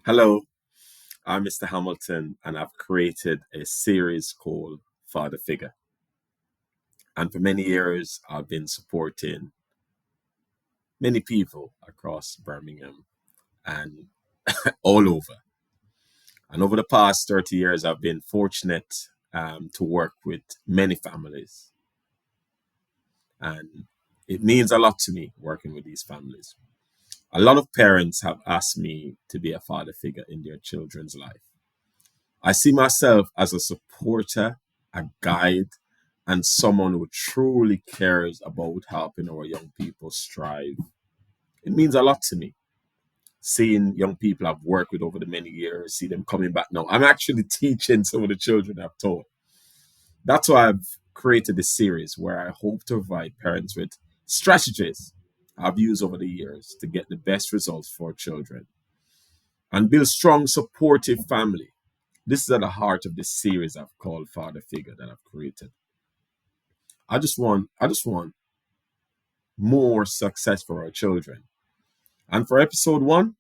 Hello, I'm Mr. Hamilton, and I've created a series called Father Figure. And for many years, I've been supporting many people across Birmingham and all over. And over the past 30 years, I've been fortunate to work with many families. And it means a lot to me working with these families. A lot of parents have asked me to be a father figure in their children's life. I see myself as a supporter, a guide, and someone who truly cares about helping our young people strive. It means a lot to me. Seeing young people I've worked with over the many years, see them coming back now. I'm actually teaching some of the children I've taught. That's why I've created this series where I hope to provide parents with strategies I've used over the years to get the best results for children and build strong, supportive family. This is at the heart of this series I've called Father Figure that I've created. I just want more success for our children. And for episode one,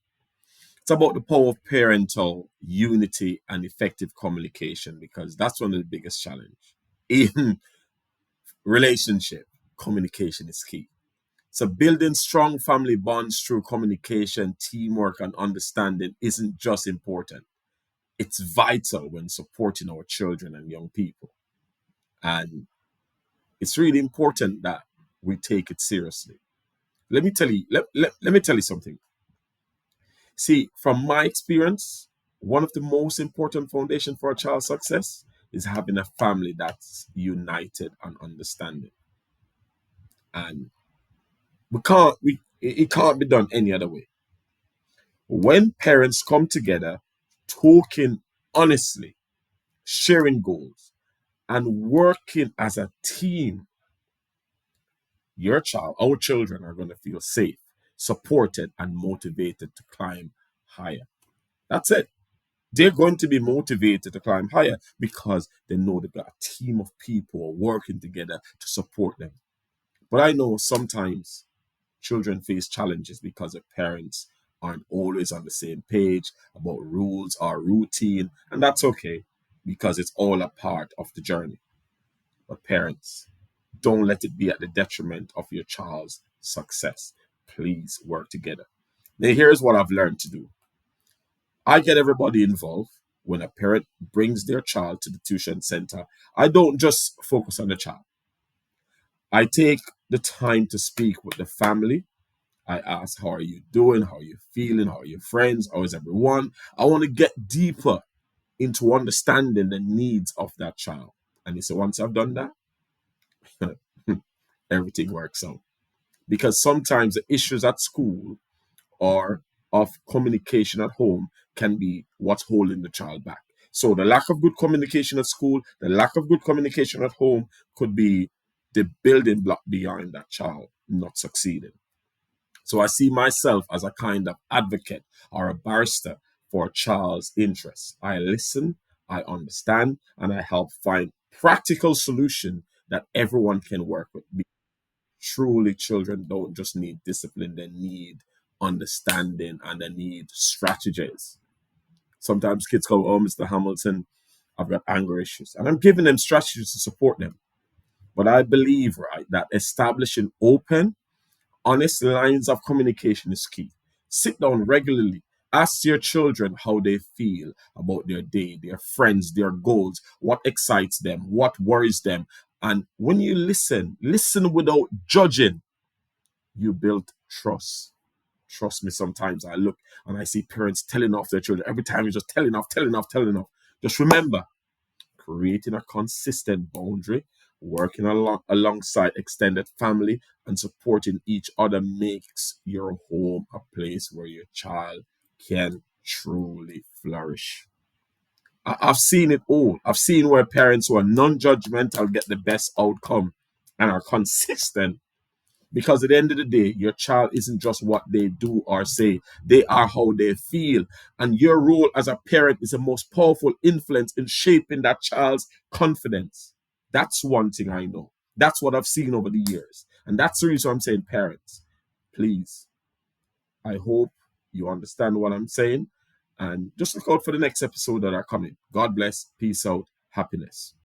it's about the power of parental unity and effective communication because that's one of the biggest challenge. In relationship, communication is key. So building strong family bonds through communication, teamwork, and understanding isn't just important. It's vital when supporting our children and young people. And it's really important that we take it seriously. Let me tell you something. See, from my experience, one of the most important foundation for a child's success is having a family that's united and understanding. And it can't be done any other way. When parents come together, talking honestly, sharing goals, and working as a team, our children are going to feel safe, supported, and motivated to climb higher. That's it. They're going to be motivated to climb higher because they know they've got a team of people working together to support them. But I know sometimes children face challenges because their parents aren't always on the same page about rules or routine, and that's okay because it's all a part of the journey. But parents, don't let it be at the detriment of your child's success. Please work together. Now, here's what I've learned to do. I get everybody involved. When a parent brings their child to the tuition center, I don't just focus on the child. I take the time to speak with the family. I ask, how are you doing? How are you feeling? How are your friends? How is everyone? I want to get deeper into understanding the needs of that child. And so once I've done that, everything works out. Because sometimes the issues at school or of communication at home can be what's holding the child back. So the lack of good communication at school, the lack of good communication at home could be the building block behind that child not succeeding. So I see myself as a kind of advocate or a barrister for a child's interests. I listen, I understand, and I help find practical solution that everyone can work with. Truly, children don't just need discipline, they need understanding and they need strategies. Sometimes kids go, oh, Mr. Hamilton, I've got anger issues. And I'm giving them strategies to support them. But I believe, right, that establishing open, honest lines of communication is key. Sit down regularly. Ask your children how they feel about their day, their friends, their goals, what excites them, what worries them. And when you listen without judging, you build trust. Trust me, sometimes I look and I see parents telling off their children. Every time you're just telling off, telling off, telling off. Just remember, creating a consistent boundary, working alongside extended family, and supporting each other makes your home a place where your child can truly flourish. I've seen it all. I've seen where parents who are non judgmental get the best outcome and are consistent because at the end of the day, your child isn't just what they do or say, they are how they feel. And your role as a parent is the most powerful influence in shaping that child's confidence. That's one thing I know. That's what I've seen over the years. And that's the reason I'm saying, parents, please, I hope you understand what I'm saying. And just look out for the next episode that are coming. God bless. Peace out. Happiness.